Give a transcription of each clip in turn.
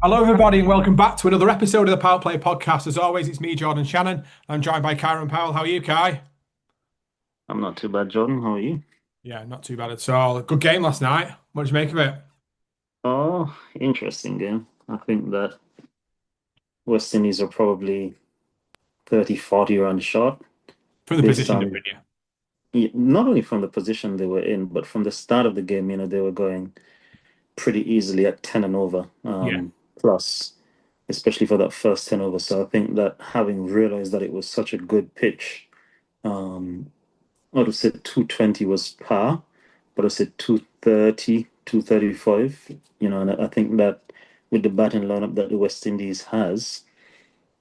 Hello, everybody, and welcome back to another episode of the PowettPlay Podcast. As always, it's me, Jordan Shannon. I'm joined by Kieran Powell. How are you, Kai? I'm not too bad, Jordan. How are you? Yeah, not too bad at all. Good game last night. What did you make of it? Oh, interesting game. I think that West Indies are probably 30, 40 runs short From the based position to on win you. not only from the position they were in, but from the start of the game, they were going pretty easily at 10 and over, Yeah, plus, especially for that first 10 over. So I think that having realized that it was such a good pitch, um, I would have said 220 was par, but I said 230, 235, and I think that with the batting lineup that the West Indies has,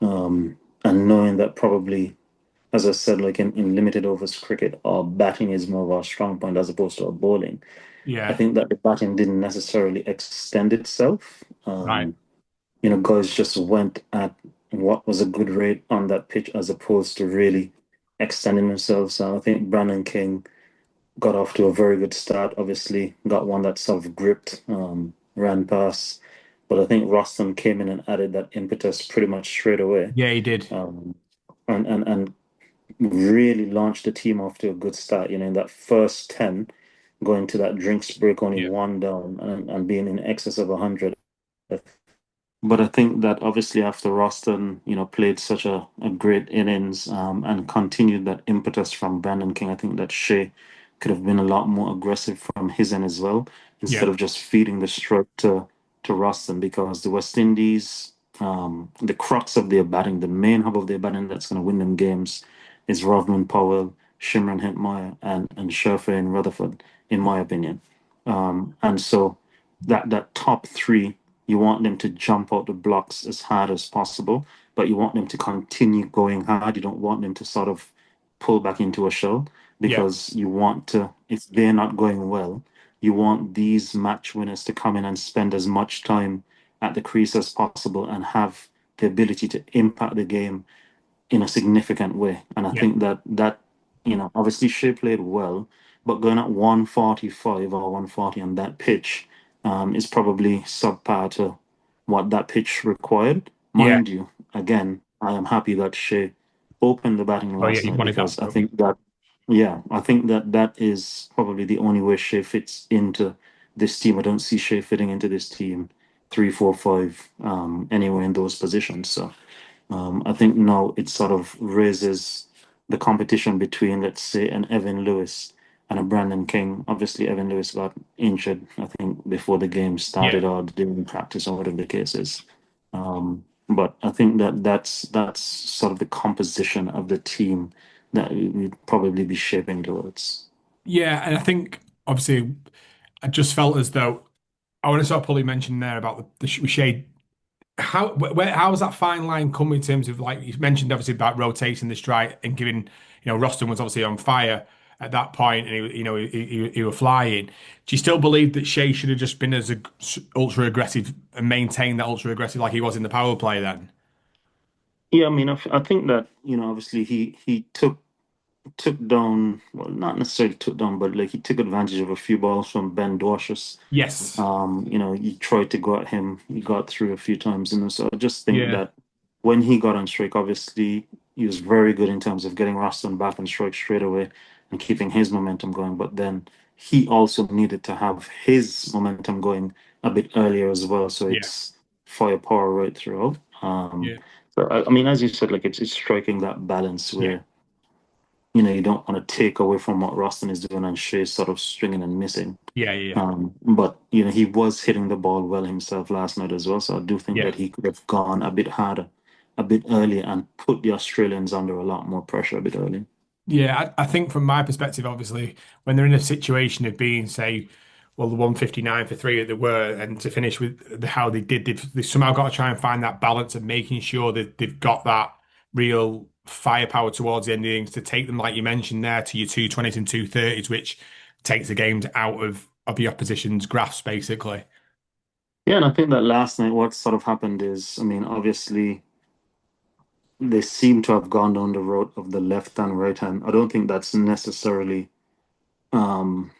and knowing that probably, as I said, like in limited overs cricket, our batting is more of our strong point as opposed to our bowling. I yeah, think that the batting didn't necessarily extend itself. right. Guys just went at what was a good rate on that pitch as opposed to really extending themselves. So I think Brandon King got off to a very good start. Obviously, got one that sort of gripped, ran past. But I think Roston came in and added that impetus pretty much straight away, Yeah, he did. um, and really launched the team off to a good start. In that first 10, going to that drinks break only Yeah, one down and being in excess of 100. But I think that obviously after Roston, played such a great innings, and continued that impetus from Brandon King, I think that Shea could have been a lot more aggressive from his end as well, yeah, instead of just feeding the stroke to Roston, because the West Indies, the crux of their batting, the main hub of their batting that's going to win them games is Rovman Powell, Shimron Hetmeyer, and Sherford and Rutherford, in my opinion. And so that top three, you want them to jump out the blocks as hard as possible, but you want them to continue going hard. You don't want them to sort of pull back into a shell, yeah, because you want to, if they're not going well, you want these match winners to come in and spend as much time at the crease as possible and have the ability to impact the game in a significant way. And I yeah, think that obviously Shea played well, but going at 145 or 140 on that pitch, is probably subpar to what that pitch required. yeah. Mind you, again, I am happy that Shea opened the batting Oh, yeah, last he night, wanted that because stuff. I think that that is probably the only way Shea fits into this team. I don't see Shea fitting into this team three, four, five, anywhere in those positions. So I think now it sort of raises the competition between, let's say, an Evan Lewis and a Brandon King. Obviously, Evan Lewis got injured, I think, before the game Yeah. started or during practice or whatever the case is. But I think that that's sort of the composition of the team that we'd probably be shaping towards. Yeah, and I think obviously I just felt as though I want to sort of probably mention there about the shade. How's that fine line come in terms of, like you mentioned, obviously about rotating the strike and giving, Roston was obviously on fire at that point, and he were flying. Do you still believe that Shea should have just been as ultra aggressive and maintained that ultra aggressive like he was in the power play then? Yeah, I mean, I think that obviously he took down, well, not necessarily took down, but like he took advantage of a few balls from Ben Dwarshuis. Yes. He tried to go at him. He got through a few times, so I just think Yeah. that when he got on strike, obviously he was very good in terms of getting Roston back on strike straight away and keeping his momentum going. But then he also needed to have his momentum going a bit earlier as well. So Yeah. it's firepower right throughout. Yeah. So I mean, as you said, like it's striking that balance Yeah. where you don't want to take away from what Roston is doing and Shea's sort of stringing and missing. Yeah. Yeah. But he was hitting the ball well himself last night as well. So I do think Yeah. that he could have gone a bit harder, a bit earlier, and put the Australians under a lot more pressure a bit early. Yeah, I think from my perspective, obviously, when they're in a situation of being, say, well, the 159 for three that they were, and to finish with how they did, they've somehow got to try and find that balance of making sure that they've got that real firepower towards the end of the innings to take them, like you mentioned there, to your 220s and 230s, which takes the games out of the opposition's grasp, basically. Yeah, and I think that last night what sort of happened is, I mean, obviously they seem to have gone down the road of the left and right hand. I don't think that's necessarily um,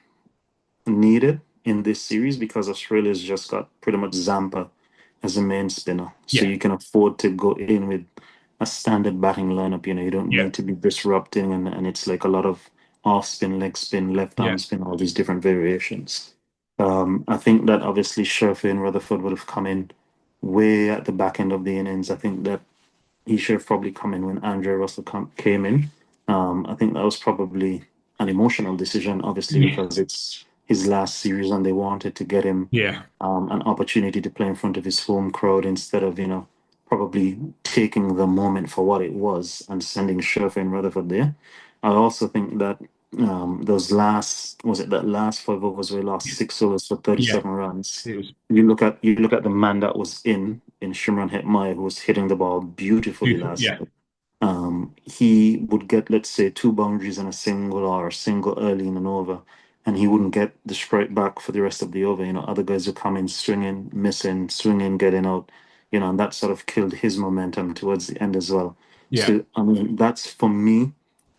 needed in this series, because Australia's just got pretty much Zampa as a main spinner. So Yeah, you can afford to go in with a standard batting lineup. You don't yeah, need to be disrupting, and it's like a lot of off spin, leg spin, left yeah, arm spin, all these different variations. I think that obviously Sherford and Rutherford would have come in way at the back end of the innings. I think that he should have probably come in when Andre Russell came in. I think that was probably an emotional decision, obviously, yeah, because it's his last series and they wanted to get him yeah, an opportunity to play in front of his home crowd instead of, probably taking the moment for what it was and sending Sherford and Rutherford there. I also think that those last, was it that last 5 overs where he lost yeah, 6 overs for yeah. 37 runs? It was You look at the man that was in Shimron Hetmyer, who was hitting the ball beautifully beautiful. last Yeah, night. He would get, let's say, two boundaries and a single or a single early in an over, and he wouldn't get the strike back for the rest of the over. Other guys would come in swinging, missing, swinging, getting out, and that sort of killed his momentum towards the end as well. yeah, So, I mean, that's for me.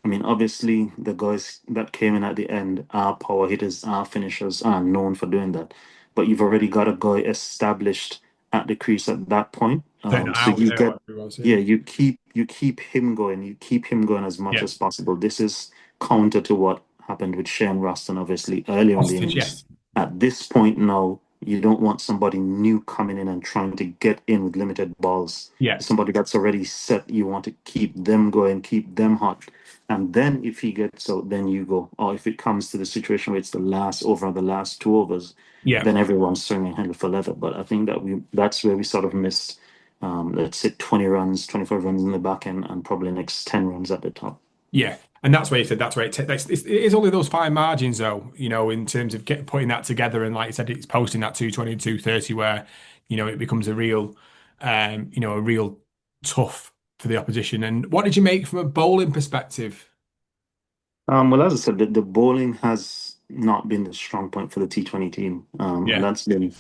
I mean, obviously, the guys that came in at the end are power hitters, are finishers, are known for doing that. But you've already got a guy established at the crease at that point. then So out you there, get, whatever it was. yeah, Yeah, you keep him going, as much yeah. as possible. This is counter to what happened with Shane Roston, obviously, earlier in the Hostage. innings. Yes. At this point now, you don't want somebody new coming in and trying to get in with limited balls. Yeah, Somebody that's already set, you want to keep them going, keep them hot. And then if he gets out, then you go. Or if it comes to the situation where it's the last over, the last 2 overs, yeah. then everyone's swinging handle for leather. But I think that's where we sort of missed, let's say 20 runs, 25 runs in the back end, and probably next 10 runs at the top. Yeah, and that's where you said that's where it is only those fine margins though, in terms of putting that together. And like you said, it's posting that 220, 230 where, it becomes a real tough for the opposition. And what did you make from a bowling perspective? Well, as I said, the bowling has not been the strong point for the T20 team. And Yeah, that's been the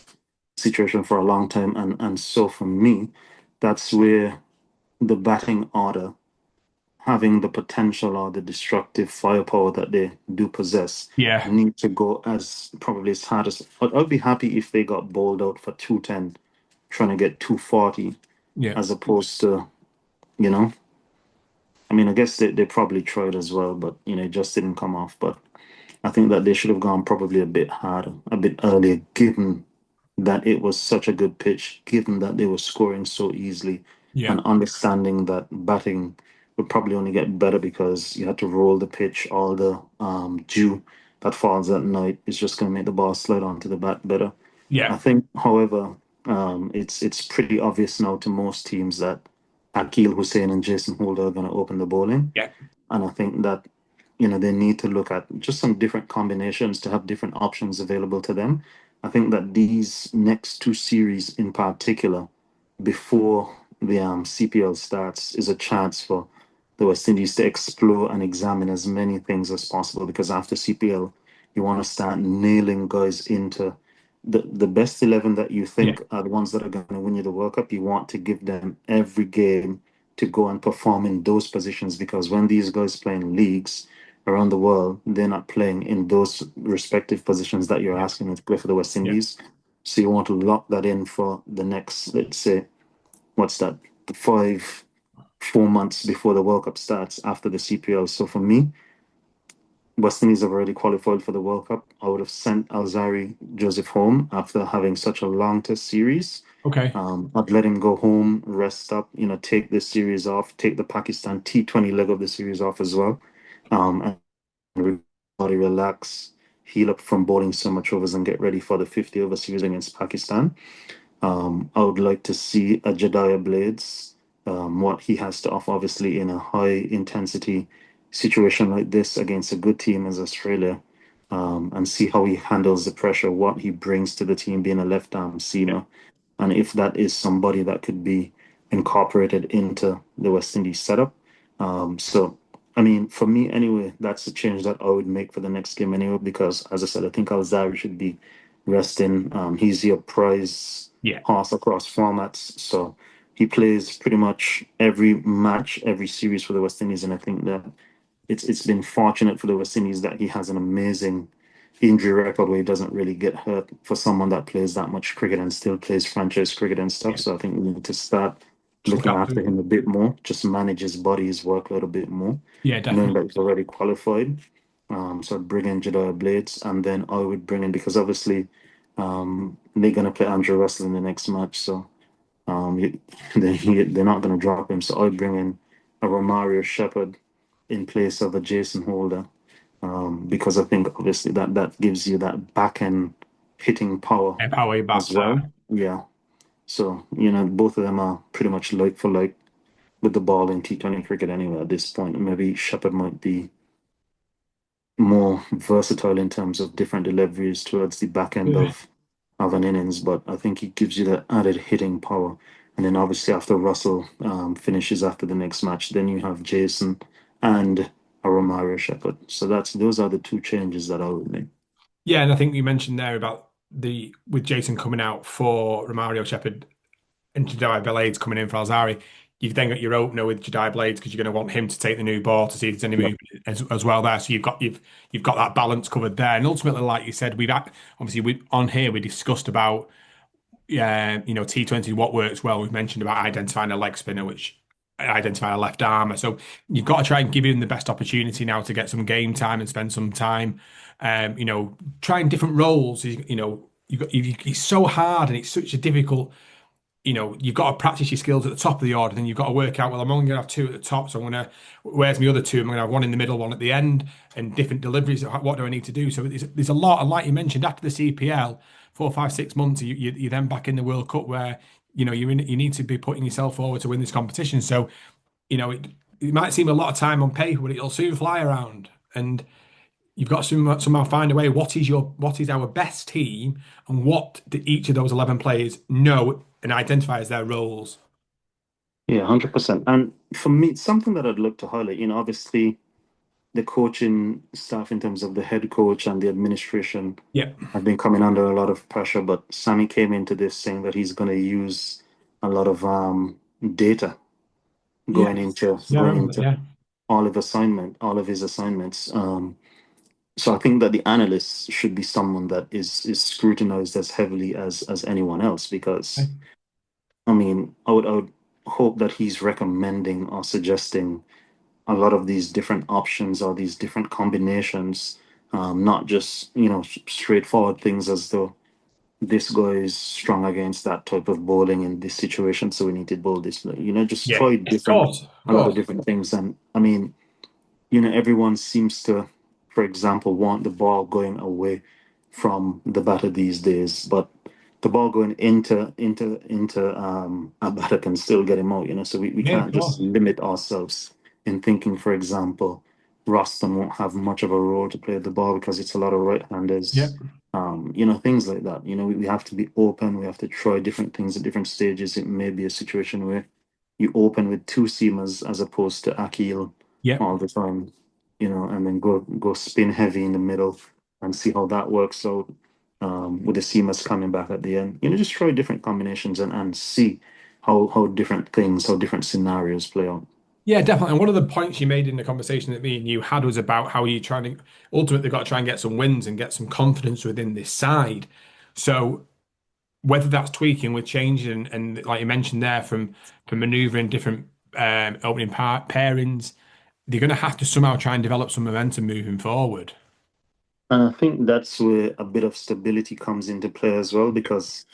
situation for a long time. And so for me, that's where the batting order, having the potential or the destructive firepower that they do possess, yeah, need to go as probably as hard as I'd be happy if they got bowled out for 210, trying to get 240, yeah, as opposed to, you know, I mean, I guess they probably tried as well, but it just didn't come off. But I think that they should have gone probably a bit harder, a bit earlier, given that it was such a good pitch, given that they were scoring so easily, yeah, and understanding that batting would probably only get better because you had to roll the pitch, all the dew that falls at night is just going to make the ball slide onto the bat better. I yeah, think, however, it's pretty obvious now to most teams that Akil Hussain and Jason Holder are going to open the bowling. yeah, And I think that, they need to look at just some different combinations to have different options available to them. I think that these next two series in particular, before the CPL starts, is a chance for the West Indies to explore and examine as many things as possible because after CPL, you want to start nailing guys into the best 11 that you yeah, think are the ones that are going to win you the World Cup. You want to give them every game to go and perform in those positions because when these guys play in leagues around the world, they're not playing in those respective positions that you're yeah, asking them to play for the West yeah, Indies. So you want to lock that in for the next, let's say, what's that, the 4 months before the World Cup starts after the CPL. So for me, West Indies have already qualified for the World Cup. I would have sent Alzari Joseph home after having such a long test series. okay, I'd let him go home, rest up, take this series off, take the Pakistan T20 leg of the series off as well, and body relax, heal up from bowling so much overs, and get ready for the 50 over series against Pakistan. I would like to see a Jediah Blades, what he has to offer, obviously, in a high intensity situation like this against a good team as Australia, and see how he handles the pressure, what he brings to the team being a left arm yeah, seamer, and if that is somebody that could be incorporated into the West Indies setup. So, I mean, for me anyway, that's a change that I would make for the next game anyway, because as I said, I think Alzari should be resting. He's your prize yeah, horse across formats. So he plays pretty much every match, every series for the West Indies. And I think that it's been fortunate for the West Indies that he has an amazing injury record where he doesn't really get hurt for someone that plays that much cricket and still plays franchise cricket and stuff. Yeah, So I think we need to start just look looking out for after him. him a bit more, just manage his body, his workload a bit more, Yeah, knowing definitely. that he's already qualified. So I'd bring in Jediah Blades, and then I would bring in, because obviously they're gonna play Andrew Russell in the next match, so um, they're not gonna drop him. So I'd bring in a Romario Shepherd in place of a Jason Holder, because I think obviously that gives you that back end hitting power Yeah, power way back as there. well. Yeah. So, both of them are pretty much like for like with the ball in T20 cricket anyway at this point. Maybe Shepherd might be more versatile in terms of different deliveries towards the back end Yeah. of an innings, but I think he gives you that added hitting power. And then obviously after Russell finishes after the next match, then you have Jason and a Romario Shepherd. So those are the two changes that I would make. Yeah, and I think you mentioned there about the with Jason coming out for Romario Shepherd and Jediah Blades coming in for Alzari. You've then got your opener with Jediah Blades because you're going to want him to take the new ball to see if there's any Yeah. movement as well there. So you've got that balance covered there. And ultimately, like you said, obviously we on here we discussed about T20 what works well. We've mentioned about identifying a leg spinner, which identify a left armer. So you've got to try and give him the best opportunity now to get some game time and spend some time. Trying different roles. It's so hard and it's such a difficult. You've got to practice your skills at the top of the order, then you've got to work out, well, I'm only going to have two at the top, so where's my other two? I'm going to have one in the middle, one at the end, and different deliveries. What do I need to do? So there's a lot, and like you mentioned, after the CPL, 4, 5, 6 months, you're then back in the World Cup where, you need to be putting yourself forward to win this competition. So, it might seem a lot of time on paper, but it'll soon fly around. And you've got to somehow find a way. What is our best team, and what do each of those 11 players know and identify as their roles? Yeah, 100%. And for me, it's something that I'd look to highlight, obviously the coaching staff in terms of the head coach and the administration Yeah, have been coming under a lot of pressure, but Sammy came into this saying that he's going to use a lot of data yeah, going into yeah. I going remember that. into Yeah, all of his assignments. So I think that the analyst should be someone that is scrutinized as heavily as anyone else, because okay. I mean, I would hope that he's recommending or suggesting a lot of these different options or these different combinations, not just straightforward things as though this guy is strong against that type of bowling in this situation, so we need to bowl this. Just Yeah, try of different, course, of a lot of course. different things. And I mean, everyone seems to, for example, want the ball going away from the batter these days, but the ball going into a batter can still get him out. So we Yeah, of can't just course. limit ourselves in thinking, for example, Roston won't have much of a role to play the ball because it's a lot of Yeah, right-handers. Things like that. We have to be open. We have to try different things at different stages. It may be a situation where you open with two seamers as opposed to Akil yeah. all the time, and then go spin heavy in the middle and see how that works out, with the seamers coming back at the end. Just try different combinations and see how different scenarios play out. Yeah, definitely. And one of the points you made in the conversation that me and you had was about how you trying to ultimately got to try and get some wins and get some confidence within this side. So whether that's tweaking with changes and like you mentioned there from maneuvering different opening pairings, they're going to have to somehow try and develop some momentum moving forward. And I think that's where a bit of stability comes into play as well, because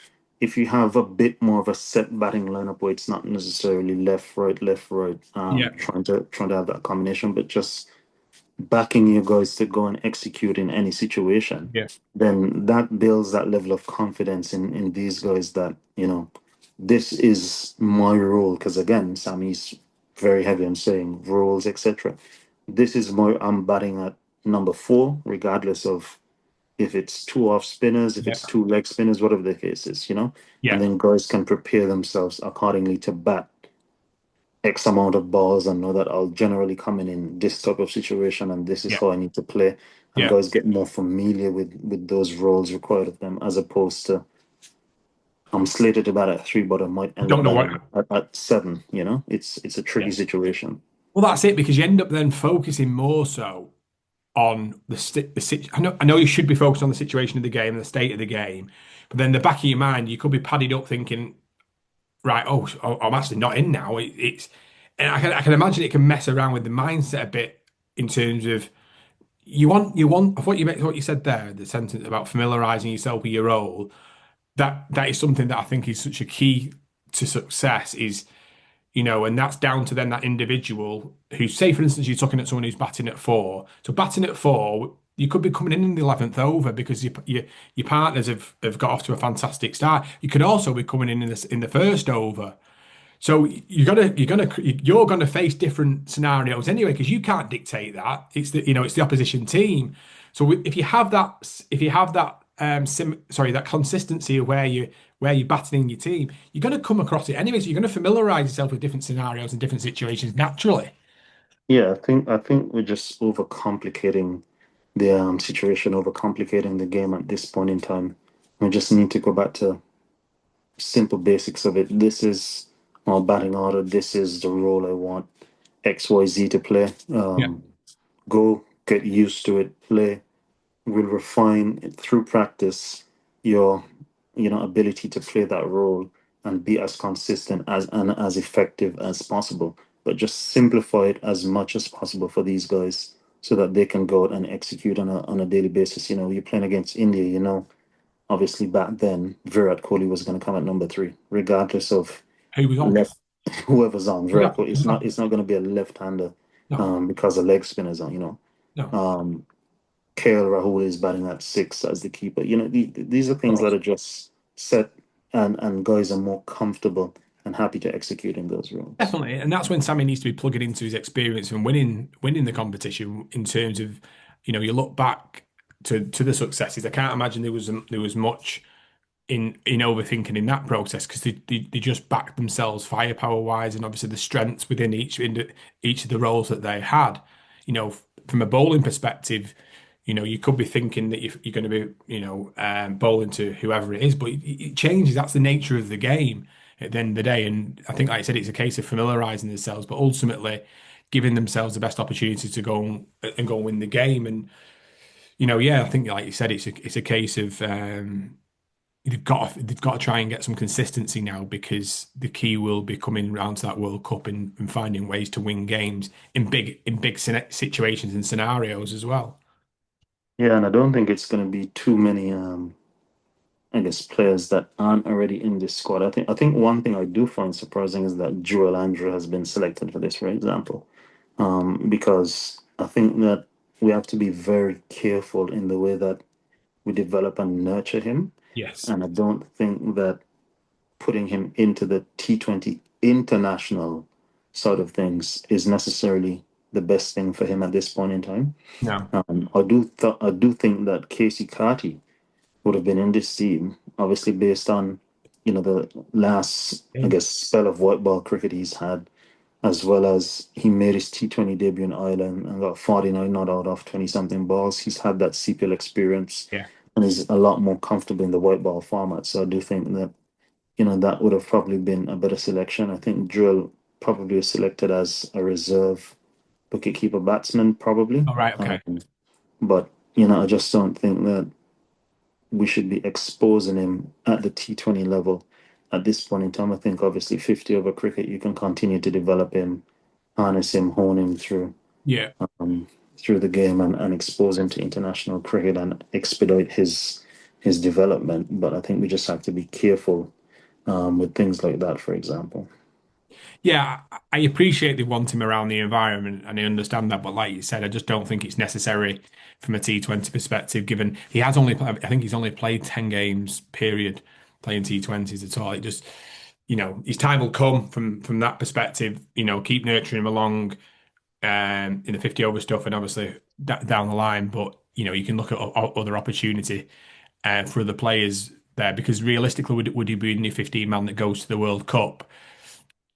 if you have a bit more of a set batting lineup where it's not necessarily left, right, Yeah, trying to have that combination, but just backing you guys to go and execute in any situation, yeah, then that builds that level of confidence in these guys that, this is my role. Because again, Sammy's very heavy on saying roles, etc. This is I'm batting at number four, regardless of if it's two off spinners, if yeah, it's two leg spinners, whatever the case is. And yeah, then guys can prepare themselves accordingly to bat X amount of balls and know that I'll generally come in this type of situation and this is yeah, how I need to play. And yeah. guys get more familiar with those roles required of them, as opposed to I'm slated to bat at three, but I might end Don't up know what. batting at seven. It's a tricky Yeah. situation. Well, that's it because you end up then focusing more so. on I know you should be focused on the situation of the game and the state of the game, but then the back of your mind, you could be padded up thinking, right, I'm actually not in now. And I can imagine it can mess around with the mindset a bit in terms of you want of what you said there, the sentence about familiarizing yourself with your role. That is something that I think is such a key to success is, and that's down to then that individual who, say, for instance, you're talking at someone who's batting at four. So batting at four, you could be coming in the 11th over because your partners have got off to a fantastic start. You could also be coming in the first over. So you're gonna face different scenarios anyway because you can't dictate that. It's the opposition team. So if you have that that consistency of where you're batting in your team, you're gonna come across it anyway. So you're gonna familiarize yourself with different scenarios and different situations naturally. Yeah, I think we're just overcomplicating the situation, overcomplicating the game at this point in time. We just need to go back to simple basics of it. This is my batting order. This is the role I want XYZ to play. Yeah. Go get used to it. Play. We'll refine it through practice your ability to play that role and be as consistent and as effective as possible. But just simplify it as much as possible for these guys so that they can go out and execute on a daily basis. You're playing against India, obviously back then Virat Kohli was going to come at number three, regardless of Who was on? left whoever's on. Who's Virat that? Kohli, Who's that? it's not going to be a left-hander No, because the leg spinners on. no. Um, KL Rahul is batting at six as the keeper. These are Of things that course. are just set, and guys are more comfortable and happy to execute in those roles. Definitely, and that's when Sammy needs to be plugging into his experience and winning the competition. In terms of, you look back to the successes. I can't imagine there was much in overthinking in that process because they just backed themselves firepower wise and obviously the strengths within each of the roles that they had. From a bowling perspective, you could be thinking that you're going to be, bowling to whoever it is, but it changes. That's the nature of the game at the end of the day. And I think, like I said, it's a case of familiarizing themselves, but ultimately giving themselves the best opportunity to go and win the game. And yeah, I think, like you said, it's a case of they've got to try and get some consistency now because the key will be coming round to that World Cup and finding ways to win games in big situations and scenarios as well. Yeah, and I don't think it's going to be too many, I guess, players that aren't already in this squad. I think one thing I do find surprising is that Joel Andrew has been selected for this, for example, because I think that we have to be very careful in the way that we develop and nurture him. Yes. And I don't think that putting him into the T20 international side of things is necessarily the best thing for him at this point in time. No. I do think that Casey Carty would have been in this team, obviously based on the last, I guess, spell of white ball cricket he's had, as well as he made his T20 debut in Ireland and got 49 not out of 20 something balls. He's had that CPL experience Yeah. and is a lot more comfortable in the white ball format. So I do think that that would have probably been a better selection. I think Drill probably was selected as a reserve wicketkeeper batsman, probably. All right. Okay. But I just don't think that we should be exposing him at the T20 level at this point in time. I think obviously 50 over cricket, you can continue to develop him, harness him, hone him Yeah. through the game and expose him to international cricket and expedite his development. But I think we just have to be careful with things like that, for example. Yeah, I appreciate they want him around the environment and I understand that, but like you said, I just don't think it's necessary from a T20 perspective, given I think he's only played 10 games, period, playing T20s at all. It just, his time will come from that perspective, keep nurturing him along in the 50 over stuff and obviously down the line, but you can look at other opportunity for other players there because realistically, would he be in the 15 man that goes to the World Cup?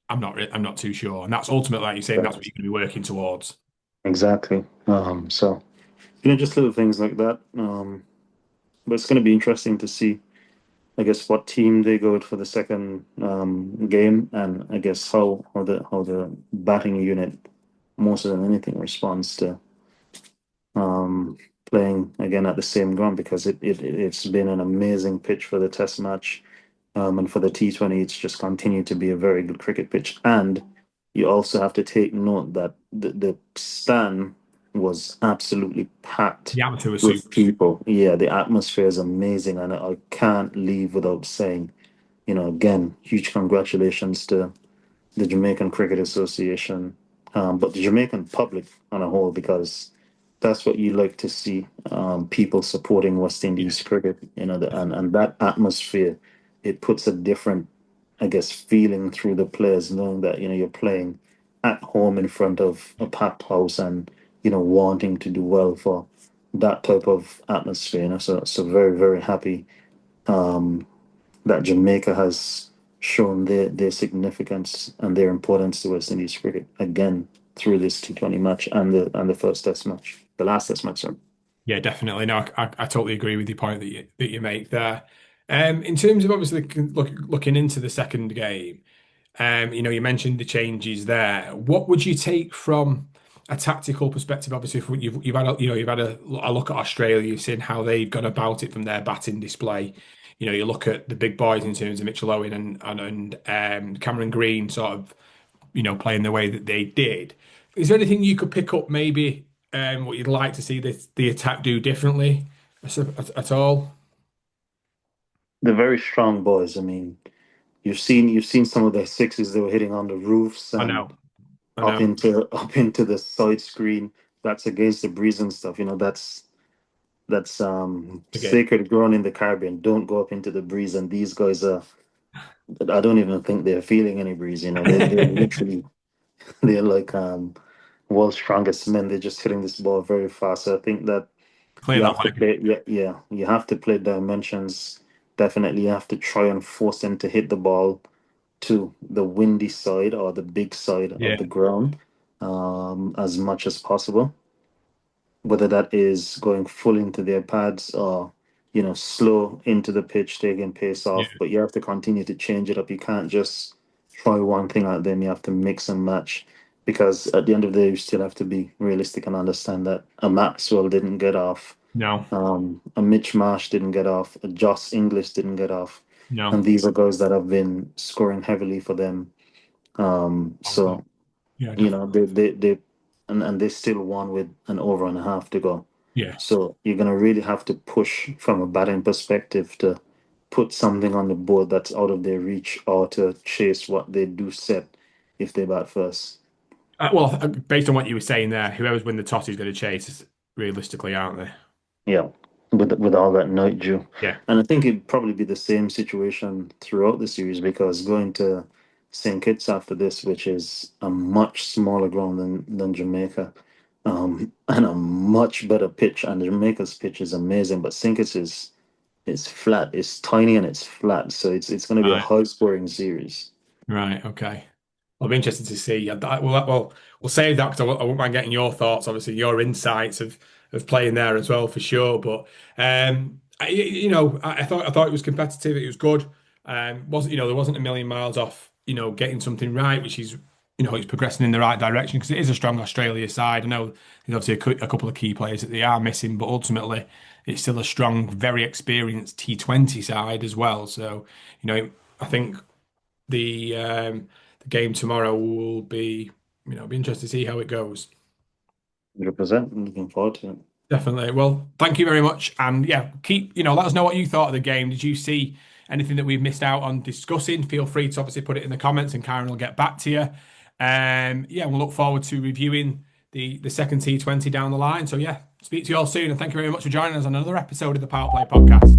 I'm not too sure, and that's ultimately, like you're saying, that's what you're going to be working towards. Exactly. So just little things like that. But it's going to be interesting to see, I guess, what team they go with for the second game, and I guess how the batting unit, more so than anything, responds to um, playing again at the same ground because it's been an amazing pitch for the Test match. And for the T20, it's just continued to be a very good cricket pitch. And you also have to take note that the stand was absolutely packed The amateur was with super. people. Yeah, the atmosphere is amazing, and I can't leave without saying, again, huge congratulations to the Jamaican Cricket Association, but the Jamaican public on a whole, because that's what you like to see, people supporting West Yeah, Indies cricket, and that atmosphere, it puts a different, I guess, feeling through the players, knowing that, you're playing at home in front of a packed house and, wanting to do well for that type of atmosphere, so very, very happy that Jamaica has shown their significance and their importance to West Indies cricket again through this T20 match and the first Test match, the last Test match. Sorry. yeah, definitely. No, I totally agree with your point that you make there. In terms of obviously looking into the second game, you mentioned the changes there. What would you take from a tactical perspective? Obviously, if you've had a look at Australia, you've seen how they've gone about it from their batting display. You look at the big boys in terms of Mitchell Owen and Cameron Green, sort of playing the way that they did. Is there anything you could pick up, maybe what you'd like to see the attack do differently at all? They're very strong boys. I mean, you've seen some of their sixes they were hitting on the roofs I and know, I up know. into the side screen. That's against the breeze and stuff. That's Okay, sacred ground in the Caribbean. Don't go up into the breeze. And these guys are. I don't even think they're feeling any breeze. They're literally they're like world's strongest men. They're just hitting this ball very fast. So I think that clear you that have to leg. play. Yeah, yeah. You have to play dimensions. Definitely, you have to try and force them to hit the ball to the windy side or the big side of Yeah, the ground, as much as possible, whether that is going full into their pads or slow into the pitch, taking pace yeah, off. But you have to continue to change it up. You can't just try one thing at them. You have to mix and match, because at the end of the day, you still have to be realistic and understand that a Maxwell didn't get off, no, a Mitch Marsh didn't get off, a Joss Inglis didn't get off, no. and these are guys that have been scoring heavily for them. So Yeah, definitely. they and they still won with an over and a half to go. Yeah. So you're gonna really have to push from a batting perspective to put something on the board that's out of their reach, or to chase what they do set if they bat first. Well, based on what you were saying there, whoever's win the toss is going to chase, realistically, aren't they? Yeah, with all that night dew, Yeah. and I think it'd probably be the same situation throughout the series, because going to St. Kitts after this, which is a much smaller ground than Jamaica, and a much better pitch. And Jamaica's pitch is amazing, but St. Kitts is flat. It's tiny and it's flat, so it's going to be a Right. high scoring series. Right. Okay. I'll be interested to see. We'll save that because I won't mind getting your thoughts, obviously your insights of playing there as well for sure. But I thought it was competitive. It was good. Wasn't there wasn't a million miles off. Getting something right, which is it's progressing in the right direction because it is a strong Australia side. I know there's obviously a couple of key players that they are missing, but ultimately it's still a strong, very experienced T20 side as well. So I think the game tomorrow will be interesting to see how it goes. 100%. I'm looking forward to it. Definitely. Well, thank you very much. And yeah, let us know what you thought of the game. Did you see anything that we've missed out on discussing? Feel free to obviously put it in the comments and Karen will get back to you. Yeah, we'll look forward to reviewing the second T20 down the line. So yeah, speak to you all soon and thank you very much for joining us on another episode of the Power Play Podcast.